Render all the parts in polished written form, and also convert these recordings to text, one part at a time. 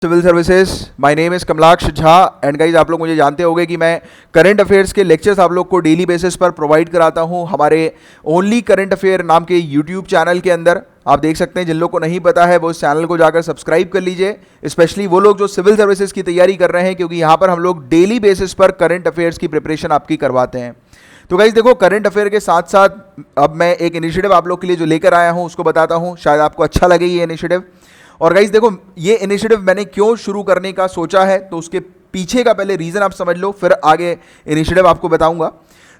Civil services. My name is Kamalaksh Jha and guys आप लोग मुझे जानते होंगे कि मैं करंट अफेयर्स के लेक्चर्स आप लोग को डेली बेसिस पर प्रोवाइड कराता हूं हमारे ओनली करंट अफेयर नाम के यूट्यूब चैनल के अंदर। आप देख सकते हैं, जिन लोग को नहीं पता है वो इस चैनल को जाकर सब्सक्राइब कर लीजिए, स्पेशली वो लोग जो सिविल सर्विसेज की तैयारी कर रहे हैं, क्योंकि यहाँ पर हम लोग डेली बेसिस पर करंट अफेयर्स की प्रिपरेशन आपकी करवाते हैं। तो गाइज देखो, करंट अफेयर के साथ साथ अब मैं एक इनिशिएटिव आप लोग के लिए जो लेकर आया हूँ उसको बताता हूँ, शायद आपको अच्छा लगे ये इनिशिएटिव। और गाइज देखो, ये इनिशिएटिव मैंने क्यों शुरू करने का सोचा है तो उसके पीछे का पहले रीज़न आप समझ लो, फिर आगे इनिशिएटिव आपको बताऊंगा।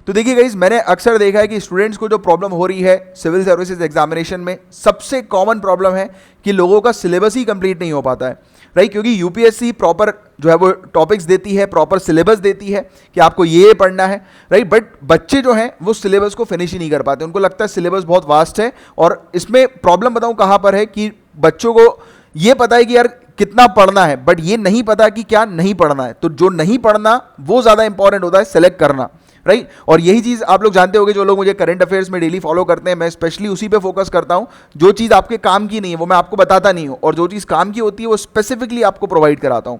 तो देखिए गाइज, मैंने अक्सर देखा है कि स्टूडेंट्स को जो प्रॉब्लम हो रही है सिविल सर्विसेज एग्जामिनेशन में, सबसे कॉमन प्रॉब्लम है कि लोगों का सिलेबस ही कंप्लीट नहीं हो पाता है, राइट। क्योंकि यूपीएससी प्रॉपर जो है वो टॉपिक्स देती है, प्रॉपर सिलेबस देती है कि आपको ये पढ़ना है, राइट। बट बच्चे जो हैं वो सिलेबस को फिनिश ही नहीं कर पाते, उनको लगता है सिलेबस बहुत वास्ट है। और इसमें प्रॉब्लम बताऊं कहाँ पर है कि बच्चों को ये पता है कि यार कितना पढ़ना है, बट ये नहीं पता कि क्या नहीं पढ़ना है। तो जो नहीं पढ़ना वो ज़्यादा इंपॉर्टेंट होता है सेलेक्ट करना, राइट। और यही चीज़ आप लोग जानते होंगे, जो लोग मुझे करंट अफेयर्स में डेली फॉलो करते हैं, मैं स्पेशली उसी पे फोकस करता हूं। जो चीज़ आपके काम की नहीं है वो मैं आपको बताता नहीं हूं, और जो चीज़ काम की होती है वो स्पेसिफिकली आपको प्रोवाइड कराता हूं।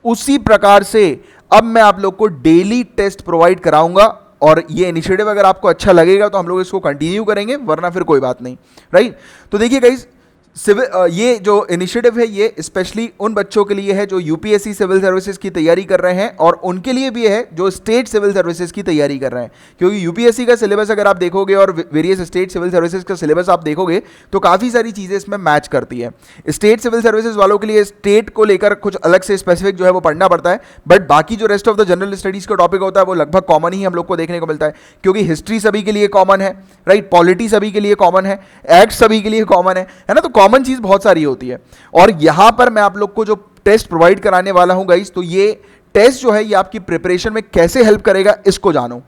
उसी प्रकार से अब मैं आप लोग को डेली टेस्ट प्रोवाइड कराऊंगा, और ये इनिशिएटिव अगर आपको अच्छा लगेगा तो हम लोग इसको कंटिन्यू करेंगे, वरना फिर कोई बात नहीं, राइट। तो देखिए गाइज, ये जो इनिशिएटिव है ये स्पेशली उन बच्चों के लिए है जो यूपीएससी सिविल सर्विसेज की तैयारी कर रहे हैं, और उनके लिए भी है जो स्टेट सिविल सर्विसेज की तैयारी कर रहे हैं। क्योंकि यूपीएससी का सिलेबस अगर आप देखोगे और वेरियस स्टेट सिविल सर्विसेज का सिलेबस आप देखोगे तो काफ़ी सारी चीज़ें इसमें मैच करती है। स्टेट सिविल सर्विसेज वालों के लिए स्टेट को लेकर कुछ अलग से स्पेसिफिक जो है वो पढ़ना पड़ता है, बट बाकी जो rest of the general studies का टॉपिक होता है वो लगभग कॉमन ही हम लोग को देखने को मिलता है। क्योंकि हिस्ट्री सभी के लिए कॉमन है, राइट, पॉलिटी सभी के लिए कॉमन है, एक्ट सभी के लिए कॉमन है ना। तो कॉमन चीज़ बहुत सारी होती है। और यहां पर मैं आप लोग को जो टेस्ट प्रोवाइड कराने वाला हूं गाइस, तो ये टेस्ट जो है ये आपकी प्रिपरेशन में कैसे हेल्प करेगा इसको जानो।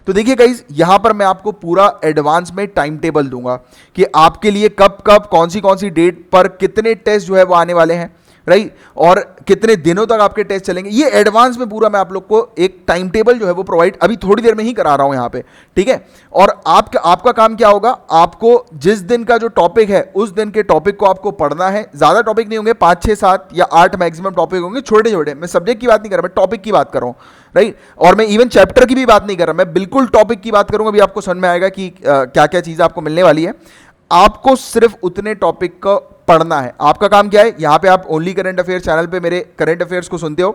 तो देखिए गाइस, यहां पर मैं आपको पूरा एडवांस में टाइम टेबल दूंगा कि आपके लिए कब कब कौन सी डेट पर कितने टेस्ट जो है वो आने वाले हैं, राइट, और कितने दिनों तक आपके टेस्ट चलेंगे। ये एडवांस में पूरा मैं आप लोग को एक टाइम टेबल जो है वो प्रोवाइड अभी थोड़ी देर में ही करा रहा हूं यहां पे, ठीक है। और आपका काम क्या होगा, आपको जिस दिन का जो टॉपिक है उस दिन के टॉपिक को आपको पढ़ना है। ज्यादा टॉपिक नहीं होंगे, 5 6 7 या 8 मैक्सिमम टॉपिक होंगे, छोटे छोटे। मैं सब्जेक्ट की बात नहीं कर रहा, मैं टॉपिक की बात कर रहा हूं, राइट। और मैं इवन चैप्टर की भी बात नहीं कर रहा, मैं बिल्कुल टॉपिक की बात करूंगा। अभी आपको समझ में आएगा कि क्या क्या चीज़ आपको मिलने वाली है। आपको सिर्फ उतने टॉपिक को पढ़ना है। आपका काम क्या है, यहां पे आप ओनली करंट अफेयर्स चैनल पे मेरे करंट अफेयर्स को सुनते हो।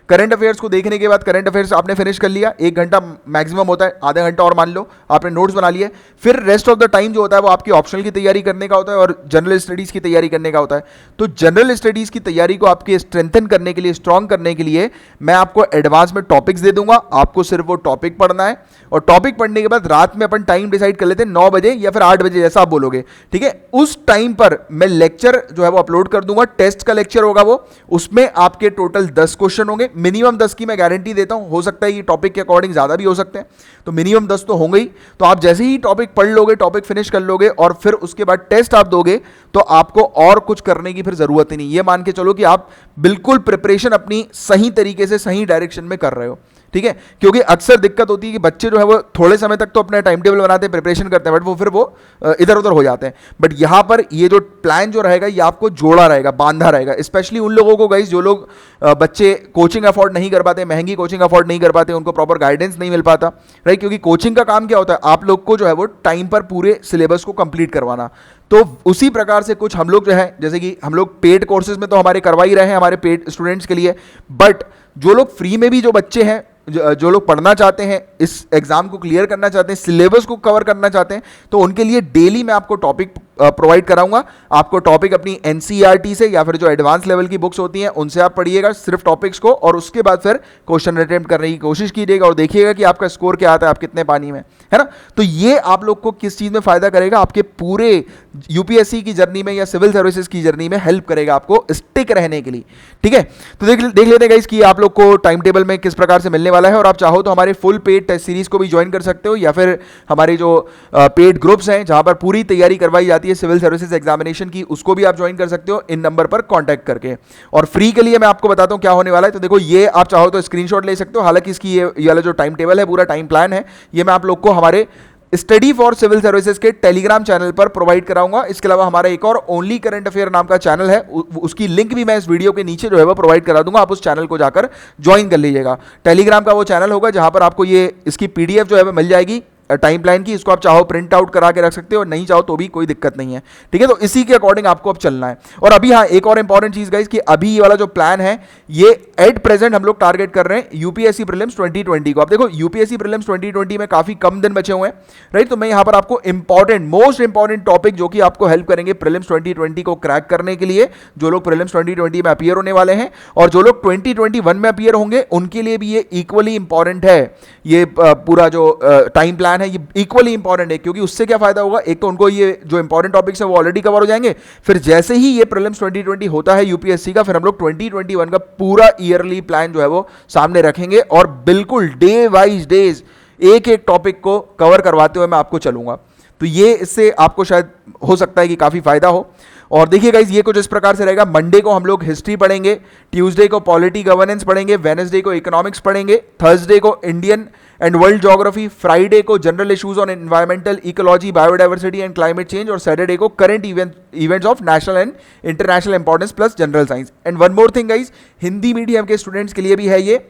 करंट अफेयर्स को देखने के बाद करंट अफेयर्स आपने फिनिश कर लिया, 1 घंटा मैक्सिमम होता है, आधा घंटा और मान लो आपने नोट्स बना लिए। फिर रेस्ट ऑफ द टाइम जो होता है वो आपकी ऑप्शनल की तैयारी करने का होता है और जनरल स्टडीज़ की तैयारी करने का होता है। तो जनरल स्टडीज़ की तैयारी को आपके स्ट्रेंथन करने के लिए, स्ट्रॉन्ग करने के लिए मैं आपको एडवांस में टॉपिक्स दे दूंगा। आपको सिर्फ वो टॉपिक पढ़ना है, और टॉपिक पढ़ने के बाद रात में अपन टाइम डिसाइड कर लेते हैं, 9 बजे या फिर 8 बजे, जैसा आप बोलोगे, ठीक है। उस टाइम पर मैं लेक्चर जो है वो अपलोड कर दूंगा। टेस्ट का लेक्चर होगा वो, उसमें आपके टोटल 10 क्वेश्चन होंगे, मिनिमम 10 की मैं गारंटी देता हूं। हो सकता है कि टॉपिक के अकॉर्डिंग ज्यादा भी हो सकते हैं, तो मिनिमम 10 तो होंगे ही। तो आप जैसे ही टॉपिक पढ़ लोगे, टॉपिक फिनिश कर लोगे, और फिर उसके बाद टेस्ट आप दोगे, तो आपको और कुछ करने की फिर जरूरत ही नहीं। ये मान के चलो कि आप बिल्कुल प्रिपरेशन अपनी सही तरीके से सही डायरेक्शन में कर रहे हो, ठीक है। क्योंकि अक्सर दिक्कत होती है कि बच्चे जो है वो थोड़े समय तक तो अपना टाइम टेबल बनाते हैं, प्रिपरेशन करते हैं, बट वो फिर इधर उधर हो जाते हैं। बट यहां पर ये जो प्लान जो रहेगा ये आपको जोड़ा रहेगा, बांधा रहेगा। स्पेशली उन लोगों को गाइस जो लोग बच्चे कोचिंग अफोर्ड नहीं कर पाते, महंगी कोचिंग अफोर्ड नहीं कर पाते, उनको प्रॉपर गाइडेंस नहीं मिल पाता, राइट। क्योंकि कोचिंग का काम क्या होता है, आप लोग को जो है वो टाइम पर पूरे सिलेबस को कंप्लीट करवाना। तो उसी प्रकार से कुछ हम लोग जो है, जैसे कि हम लोग पेड कोर्सेज में तो हमारे करवा ही रहे हैं हमारे पेड स्टूडेंट्स के लिए, बट जो लोग फ्री में भी जो बच्चे हैं, जो लोग पढ़ना चाहते हैं, इस एग्जाम को क्लियर करना चाहते हैं, सिलेबस को कवर करना चाहते हैं, तो उनके लिए डेली मैं आपको टॉपिक प्रोवाइड कराऊंगा। आपको टॉपिक अपनी एनसीईआरटी से या फिर जो एडवांस लेवल की बुक्स होती हैं उनसे आप पढ़िएगा सिर्फ टॉपिक्स को, और उसके बाद फिर क्वेश्चन अटेम्प्ट करने की कोशिश कीजिएगा, और देखिएगा कि आपका स्कोर क्या आता है, आप कितने पानी में, है ना। तो ये आप लोग को किस चीज़ में फायदा करेगा, आपके पूरे यूपीएससी की जर्नी में या सिविल सर्विसेज की जर्नी में हेल्प करेगा आपको स्टिक रहने के लिए, ठीक है। तो देख लेते हैं गाइस कि आप लोग को टाइम टेबल में किस प्रकार से मिलने वाला है। और आप चाहो तो हमारे फुल पेड टेस्ट सीरीज को भी ज्वाइन कर सकते हो, या फिर हमारे जो पेड ग्रुप्स हैं जहां पर पूरी तैयारी करवाई जाती है सिविल सर्विसेज एग्जामिनेशन की, उसको भी आप ज्वाइन कर सकते हो इन नंबर पर कांटेक्ट करके। और फ्री के लिए मैं आपको बताता हूं क्या होने वाला है। तो देखो, ये आप चाहो तो स्क्रीनशॉट ले सकते हो। हालांकि इसकी ये वाला जो टाइम टेबल है, पूरा टाइम प्लान है, ये मैं आप लोग को हमारे स्टडी फॉर सिविल सर्विसेज के टेलीग्राम चैनल पर प्रोवाइड कराऊंगा। इसके अलावा हमारा एक और ओनली करंट अफेयर नाम का चैनल है, उसकी लिंक भी मैं इस वीडियो के नीचे जो है वो प्रोवाइड करा दूंगा। आप उस चैनल को जाकर ज्वाइन कर लीजिएगा। टेलीग्राम का वो चैनल होगा जहां पर आपको ये इसकी पीडीएफ जो है वो मिल जाएगी टाइम प्लान की। इसको आप चाहो प्रिंट आउट करा के रख सकते हो और नहीं चाहो तो भी कोई दिक्कत नहीं है, ठीक है। तो इसी के अकॉर्डिंग आपको अब चलना है। और अभी हाँ, एक और इंपॉर्टेंट चीज गाइस कि अभी ये वाला जो प्लान है ये एट प्रेजेंट हम लोग टारगेट कर रहे हैं यूपीएससी प्रीलिम्स 2020 को। आप देखो यूपीएससी प्रीलिम्स 2020 में काफी कम दिन बचे हुए हैं, राइट। तो मैं यहां पर आपको इंपॉर्टेंट मोस्ट इंपॉर्टेंट टॉपिक जो कि आपको हेल्प करेंगे प्रीलिम्स 2020 को क्रैक करने के लिए, जो लोग प्रीलिम्स 2020 में अपीयर होने वाले हैं और जो लोग 2021 में अपीयर होंगे उनके लिए भी ये इक्वली इंपॉर्टेंट है। ये पूरा जो टाइम प्लान है ये इक्वली इंपॉर्टेंट है, क्योंकि उससे क्या फायदा होगा, एक तो उनको ये जो इंपॉर्टेंट टॉपिक्स है वो ऑलरेडी कवर हो जाएंगे, फिर जैसे ही ये प्रीलिम्स 2020 होता है यूपीएससी का, फिर हम लोग 2021 का पूरा ईयरली प्लान जो है वो सामने रखेंगे और बिल्कुल डे वाइज डेज एक एक टॉपिक को कवर करवाते हुए मैं आपको चलूंगा। तो ये इससे आपको शायद हो सकता है कि काफी फायदा हो। और देखिए गाइज ये कुछ इस प्रकार से रहेगा। मंडे को हम लोग हिस्ट्री पढ़ेंगे, ट्यूसडे को पॉलिटी गवर्नेंस पढ़ेंगे, वेडनेसडे को इकोनॉमिक्स पढ़ेंगे, थर्सडे को Indian and world geography, Friday को general issues on environmental ecology biodiversity and climate change और सैटरडे को current events of national and international importance plus general science. And one more thing guys, Hindi medium के students के लिए भी है ये।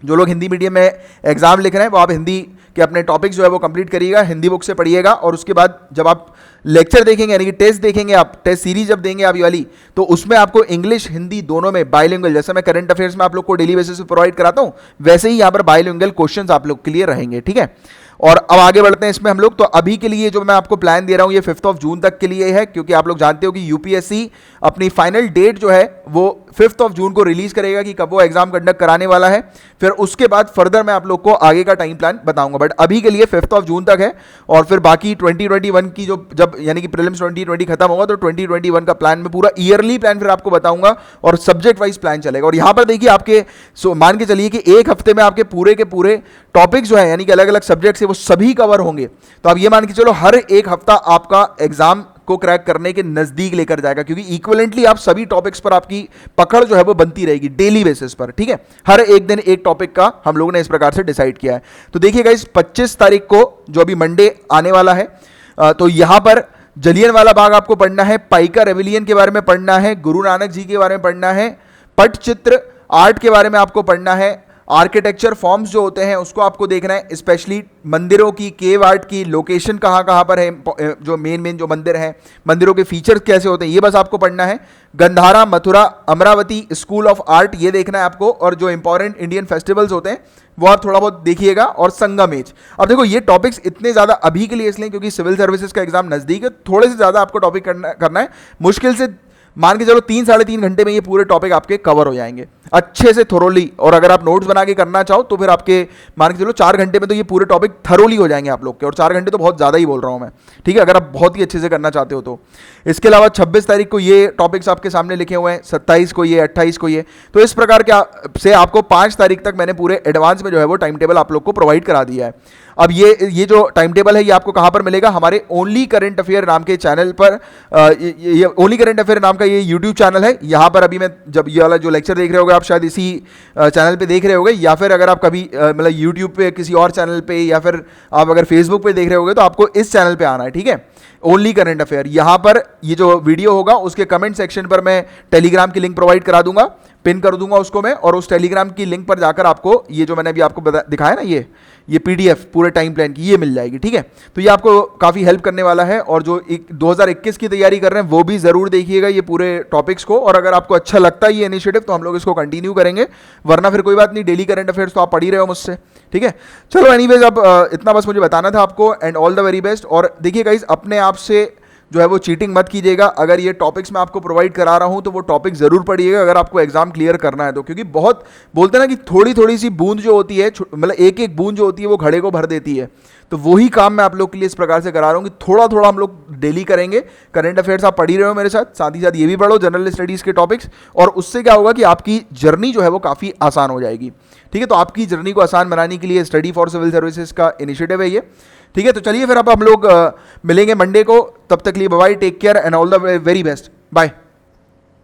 जो लोग हिंदी मीडियम में एग्जाम लिख रहे हैं वो आप हिंदी के अपने टॉपिक्स जो है वो कंप्लीट करिएगा, हिंदी बुक से पढ़िएगा। और उसके बाद जब आप लेक्चर देखेंगे यानी कि टेस्ट देखेंगे, आप टेस्ट सीरीज जब देंगे आप ये वाली, तो उसमें आपको इंग्लिश हिंदी दोनों में बाइलिंगुअल, जैसे मैं करंट अफेयर्स में आप लोग को डेली बेसिस पे प्रोवाइड कराता हूं, वैसे ही यहाँ पर बाइलिंगुअल क्वेश्चंस आप लोग के लिए रहेंगे, ठीक है। और अब आगे बढ़ते हैं इसमें हम लोग। तो अभी के लिए जो मैं आपको प्लान दे रहा हूं ये 5 जून तक के लिए है, क्योंकि आप लोग जानते हो कि यूपीएससी अपनी फाइनल डेट जो है वो 5 जून को रिलीज करेगा कि कब वो एग्जाम कंडक्ट कराने वाला है। फिर उसके बाद फर्दर मैं आप लोग को आगे का टाइम प्लान बताऊंगा, बट अभी के लिए 5 जून तक है। और फिर बाकी 2021 की जो जब यानी कि प्रीलिम्स 2020 खत्म होगा तो 2021 का प्लान में पूरा ईयरली प्लान फिर आपको बताऊंगा और सब्जेक्ट वाइज प्लान चलेगा। और यहां पर देखिए आपके मान के चलिए कि एक हफ्ते में आपके पूरे के पूरे टॉपिक्स जो है यानी कि अलग अलग सब्जेक्ट है वो सभी कवर होंगे। तो आप ये मान के चलो हर एक हफ्ता आपका एग्जाम को क्रैक करने के नजदीक लेकर जाएगा, क्योंकि इक्विवेलेंटली आप सभी टॉपिक्स पर आपकी पकड़ जो है वो बनती रहेगी डेली बेसिस पर, ठीक है। हर एक दिन एक टॉपिक का हम लोगों ने इस प्रकार से डिसाइड किया है। तो देखिएगा इस 25 तारीख को जो अभी मंडे आने वाला है, तो यहां पर जलियनवाला बाग आपको पढ़ना है, पाइका रेविलियन के बारे में पढ़ना है, गुरु नानक जी के बारे में पढ़ना है, पटचित्र आर्ट के बारे में आपको पढ़ना है, आर्किटेक्चर फॉर्म्स जो होते हैं उसको आपको देखना है, स्पेशली मंदिरों की, केव आर्ट की लोकेशन कहाँ कहाँ पर है, जो मेन जो मंदिर हैं मंदिरों के फीचर्स कैसे होते हैं ये बस आपको पढ़ना है। Gandhara, Mathura, Amravati school of art ये देखना है आपको, और जो इंपॉर्टेंट इंडियन फेस्टिवल्स होते हैं वो आप थोड़ा बहुत देखिएगा, और संगम एज। अब देखो ये टॉपिक्स इतने ज़्यादा अभी के लिए इसलिए क्योंकि सिविल सर्विसेज का एग्जाम नज़दीक है, थोड़े से ज़्यादा आपको टॉपिक करना है। मुश्किल से मान के चलो 3-3.5 घंटे में ये पूरे टॉपिक आपके कवर हो जाएंगे अच्छे से थोरोली। और अगर आप नोट्स बना के करना चाहो तो फिर आपके मान के चलो 4 घंटे में तो ये पूरे टॉपिक थरोली हो जाएंगे आप लोग के, और 4 घंटे तो बहुत ज़्यादा ही बोल रहा हूँ मैं, ठीक है, अगर आप बहुत ही अच्छे से करना चाहते हो तो। इसके अलावा 26 तारीख को ये टॉपिक्स आपके सामने लिखे हुए हैं, 27 को ये, 28 को ये। तो इस प्रकार के से आपको 5 तारीख तक मैंने पूरे एडवांस में जो है वो टाइम टेबल आप लोग को प्रोवाइड करा दिया है। अब ये जो टाइम टेबल है ये आपको कहां पर मिलेगा, हमारे ओनली करंट अफेयर नाम के चैनल पर। ये ओनली करंट अफेयर नाम का ये यूट्यूब चैनल है। यहां पर अभी मैं जब ये वाला जो लेक्चर देख रहे होगे आप शायद इसी चैनल पे देख रहे होगे, या फिर अगर आप कभी मतलब यूट्यूब पे किसी और चैनल पे, या फिर आप अगर फेसबुक पे देख रहे होगे तो आपको इस चैनल पे आना है, ठीक है, ओनली करंट अफेयर। यहां पर ये जो वीडियो होगा उसके कमेंट सेक्शन पर मैं टेलीग्राम की लिंक प्रोवाइड करा दूंगा, पिन कर दूंगा उसको मैं, और उस टेलीग्राम की लिंक पर जाकर आपको ये जो मैंने अभी आपको दिखाया ना ये पीडीएफ पूरे टाइम प्लान की ये मिल जाएगी, ठीक है। तो ये आपको काफ़ी हेल्प करने वाला है। और जो 2021 की तैयारी कर रहे हैं वो भी ज़रूर देखिएगा ये पूरे टॉपिक्स को, और अगर आपको अच्छा लगता है ये इनिशिएटिव तो हम लोग इसको कंटिन्यू करेंगे, वरना फिर कोई बात नहीं, डेली करंट अफेयर्स तो आप पढ़ ही रहे हो मुझसे, ठीक है। चलो एनीवेज अब इतना बस मुझे बताना था आपको, and all the very best. और देखिए गाइस अपने आप से जो है वो चीटिंग मत कीजिएगा। अगर ये टॉपिक्स मैं आपको प्रोवाइड करा रहा हूं तो वो टॉपिक जरूर पढ़िएगा अगर आपको एग्जाम क्लियर करना है तो, क्योंकि बहुत बोलते हैं ना कि थोड़ी थोड़ी सी बूंद जो होती है, मतलब एक एक बूंद जो होती है वो घड़े को भर देती है। तो वही काम मैं आप लोग के लिए इस प्रकार से करा रहा हूँ कि थोड़ा थोड़ा हम लोग डेली करेंगे। करंट अफेयर्स आप पढ़ ही रहे हो मेरे साथ, साथ ही साथ ये भी पढ़ो जनरल स्टडीज़ के टॉपिक्स, और उससे क्या होगा कि आपकी जर्नी जो है वो काफ़ी आसान हो जाएगी, ठीक है। तो आपकी जर्नी को आसान बनाने के लिए स्टडी फॉर सिविल सर्विसेज का इनिशिएटिव है ये, ठीक है। तो चलिए फिर अब हम लोग मिलेंगे मंडे को, तब तक लिए bye, take care and all the very best, bye.